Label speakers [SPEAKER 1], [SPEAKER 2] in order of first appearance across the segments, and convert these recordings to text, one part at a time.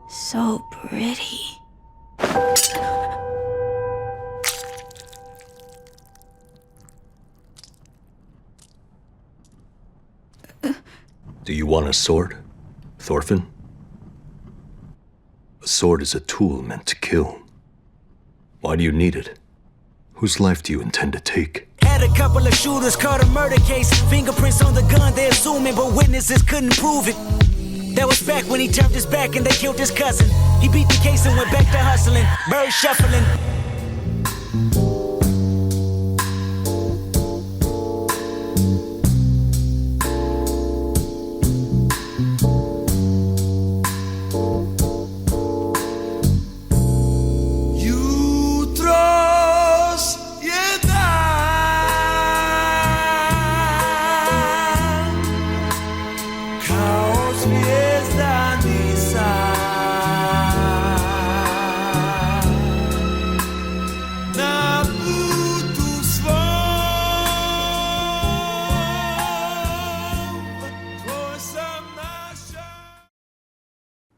[SPEAKER 1] So pretty.
[SPEAKER 2] Do you want a sword, Thorfinn? A sword is a tool meant to kill. Why do you need it? Whose life do you intend to take?
[SPEAKER 3] Had a couple of shooters caught a murder case. Fingerprints on the gun, they assuming, but witnesses couldn't prove it. That was back when he turned his back and they killed his cousin. He beat the case and went back to hustling, bird shuffling.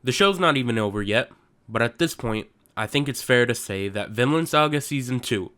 [SPEAKER 4] The show's not even over yet, but at this point, I think it's fair to say that Vinland Saga Season 2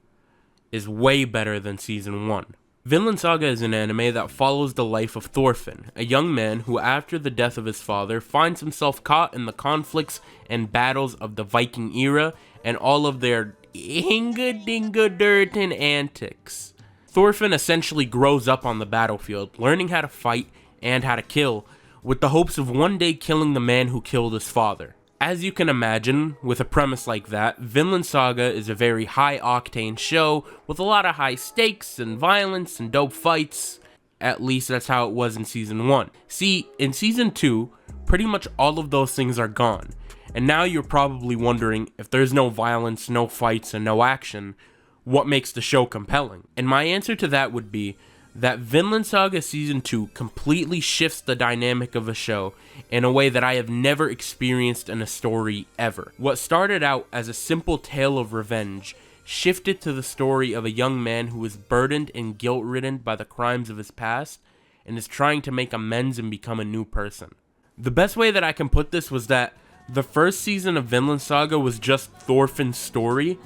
[SPEAKER 4] is way better than Season 1. Vinland Saga is an anime that follows the life of Thorfinn, a young man who after the death of his father finds himself caught in the conflicts and battles of the Viking era and all of their hinga-dinga-dirtin antics. Thorfinn essentially grows up on the battlefield, learning how to fight and how to kill, with the hopes of one day killing the man who killed his father. As you can imagine, with a premise like that, Vinland Saga is a very high-octane show with a lot of high stakes and violence and dope fights. At least that's how it was in Season 1. See, in Season 2, pretty much all of those things are gone. And now you're probably wondering, if there's no violence, no fights, and no action, what makes the show compelling? And my answer to that would be that Vinland Saga Season 2 completely shifts the dynamic of a show in a way that I have never experienced in a story ever. What started out as a simple tale of revenge shifted to the story of a young man who is burdened and guilt-ridden by the crimes of his past and is trying to make amends and become a new person. The best way that I can put this was that the first season of Vinland Saga was just Thorfinn's story,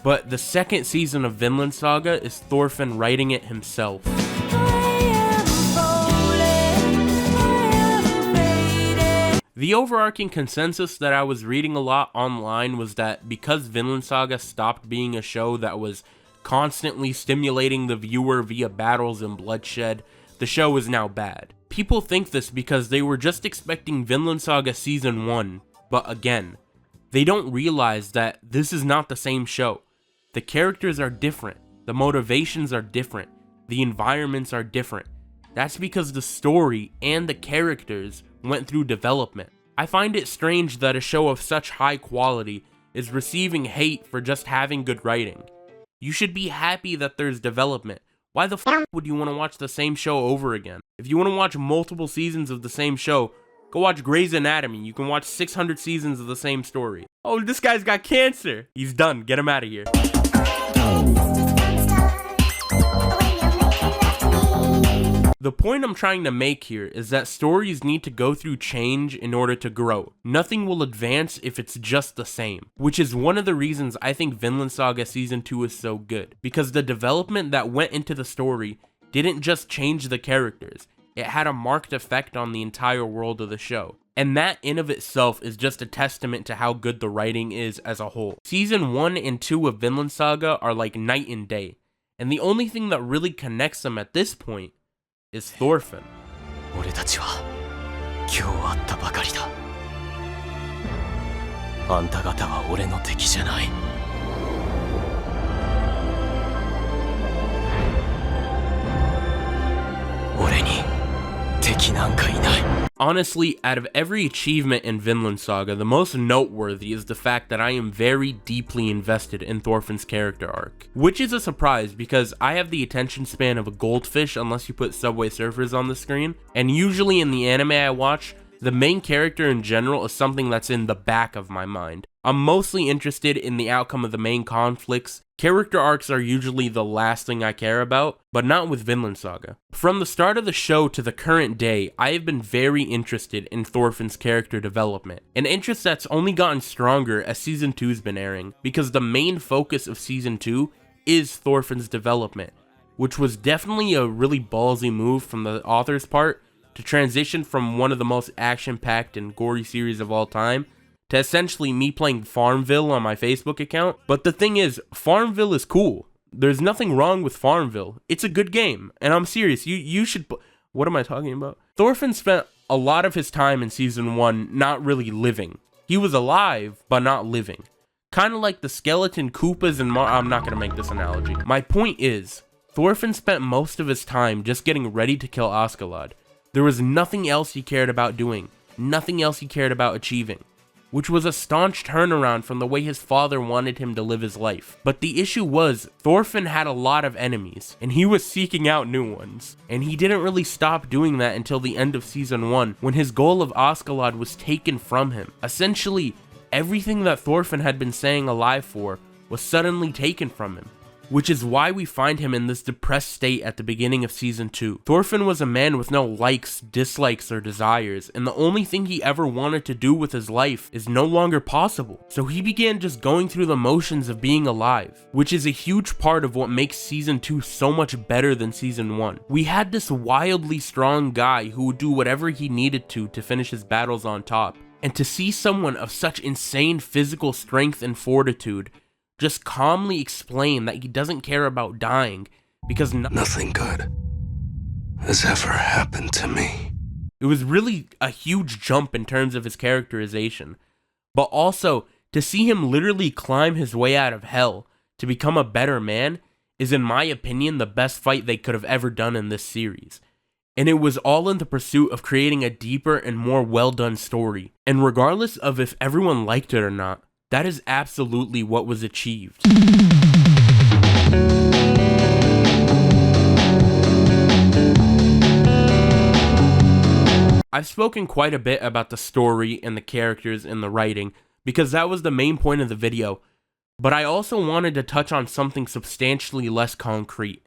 [SPEAKER 4] but the second season of Vinland Saga is Thorfinn writing it himself. The overarching consensus that I was reading a lot online was that because Vinland Saga stopped being a show that was constantly stimulating the viewer via battles and bloodshed, the show is now bad. People think this because they were just expecting Vinland Saga Season 1, but again, they don't realize that this is not the same show. The characters are different, the motivations are different, the environments are different. That's because the story and the characters went through development. I find it strange that a show of such high quality is receiving hate for just having good writing. You should be happy that there's development. Why the f would you want to watch the same show over again? If you want to watch multiple seasons of the same show, go watch Grey's Anatomy. You can watch 600 seasons of the same story. Oh, this guy's got cancer. He's done. Get him out of here. The point I'm trying to make here is that stories need to go through change in order to grow. Nothing will advance if it's just the same, which is one of the reasons I think Vinland Saga Season 2 is so good, because the development that went into the story didn't just change the characters, it had a marked effect on the entire world of the show. And that in of itself is just a testament to how good the writing is as a whole. Season 1 and 2 of Vinland Saga are like night and day, and the only thing that really connects them at this point is Thorfinn.
[SPEAKER 5] 俺たちは今日会ったばかりだ。あんた方は俺の敵じゃない。俺に敵なんかいない。
[SPEAKER 4] Honestly, out of every achievement in Vinland Saga, the most noteworthy is the fact that I am very deeply invested in Thorfinn's character arc. Which is a surprise because I have the attention span of a goldfish unless you put Subway Surfers on the screen, and usually in the anime I watch, The main character in general is something that's in the back of my mind. I'm mostly interested in the outcome of the main conflicts. Character arcs are usually the last thing I care about, but not with Vinland Saga. From the start of the show to the current day, I have been very interested in Thorfinn's character development, an interest that's only gotten stronger as Season 2's been airing, because the main focus of Season 2 is Thorfinn's development, which was definitely a really ballsy move from the author's part to transition from one of the most action-packed and gory series of all time to essentially me playing Farmville on my Facebook account. But the thing is, Farmville is cool. There's nothing wrong with Farmville. It's a good game, and I'm serious. You should... What am I talking about? Thorfinn spent a lot of his time in Season 1 not really living. He was alive, but not living. Kind of like the skeleton Koopas and I'm not going to make this analogy. My point is, Thorfinn spent most of his time just getting ready to kill Askeladd. There was nothing else he cared about doing. Nothing else he cared about achieving, which was a staunch turnaround from the way his father wanted him to live his life. But the issue was, Thorfinn had a lot of enemies, and he was seeking out new ones. And he didn't really stop doing that until the end of Season 1, when his goal of Askeladd was taken from him. Essentially, everything that Thorfinn had been staying alive for was suddenly taken from him, which is why we find him in this depressed state at the beginning of Season 2. Thorfinn was a man with no likes, dislikes, or desires, and the only thing he ever wanted to do with his life is no longer possible. So he began just going through the motions of being alive, which is a huge part of what makes Season 2 so much better than Season 1. We had this wildly strong guy who would do whatever he needed to finish his battles on top, and to see someone of such insane physical strength and fortitude just calmly explain that he doesn't care about dying because
[SPEAKER 2] Nothing good has ever happened to me.
[SPEAKER 4] it was really a huge jump in terms of his characterization. But also, to see him literally climb his way out of hell to become a better man is, in my opinion, the best fight they could have ever done in this series. And it was all in the pursuit of creating a deeper and more well-done story. And regardless of if everyone liked it or not, that is absolutely what was achieved. I've spoken quite a bit about the story and the characters and the writing, because that was the main point of the video, but I also wanted to touch on something substantially less concrete.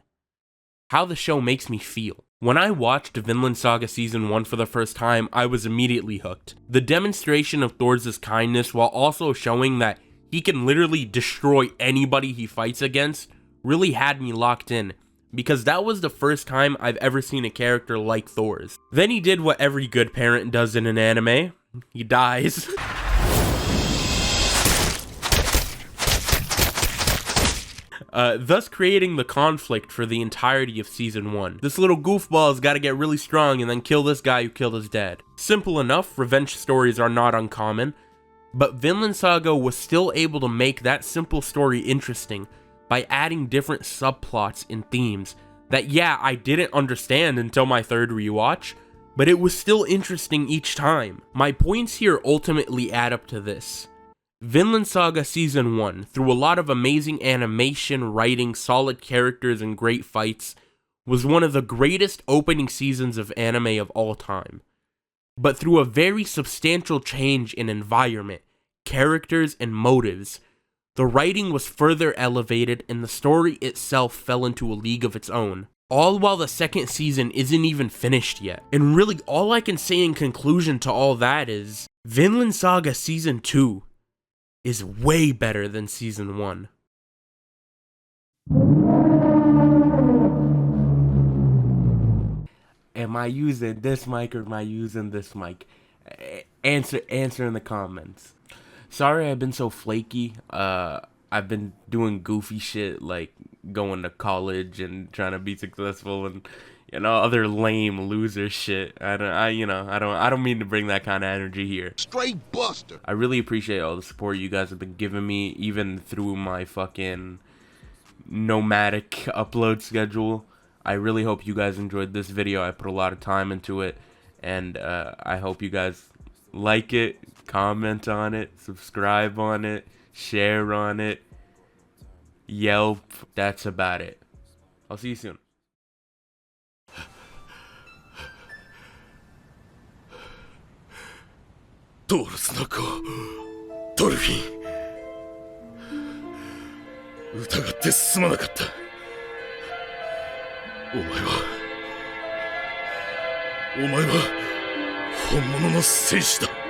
[SPEAKER 4] How the show makes me feel. When I watched Vinland Saga Season 1 for the first time, I was immediately hooked. The demonstration of Thor's kindness, while also showing that he can literally destroy anybody he fights against, really had me locked in, because that was the first time I've ever seen a character like Thor's. Then he did what every good parent does in an anime. He dies. Thus creating the conflict for the entirety of Season 1. This little goofball's gotta get really strong and then kill this guy who killed his dad. Simple enough, revenge stories are not uncommon, but Vinland Saga was still able to make that simple story interesting by adding different subplots and themes that, yeah, I didn't understand until my third rewatch, but it was still interesting each time. My points here ultimately add up to this. Vinland Saga Season 1, through a lot of amazing animation, writing, solid characters, and great fights, was one of the greatest opening seasons of anime of all time. But through a very substantial change in environment, characters, and motives, the writing was further elevated and the story itself fell into a league of its own. All while the second season isn't even finished yet. And really, all I can say in conclusion to all that is, Vinland Saga Season 2 is way better than Season 1. Am I using this mic or am I using this mic? Answer in the comments. Sorry I've been so flaky. I've been doing goofy shit like going to college and trying to be successful and, you know, other lame loser shit. I don't mean to bring that kind of energy here.
[SPEAKER 1] Straight buster.
[SPEAKER 4] I really appreciate all the support you guys have been giving me, even through my fucking nomadic upload schedule. I really hope you guys enjoyed this video. I put a lot of time into it, and I hope you guys like it, comment on it, subscribe on it, share on it, Yelp. That's about it. I'll see you soon.
[SPEAKER 1] トールスの子ドルフィン、疑ってすまなかった。お前は本物の戦士だ。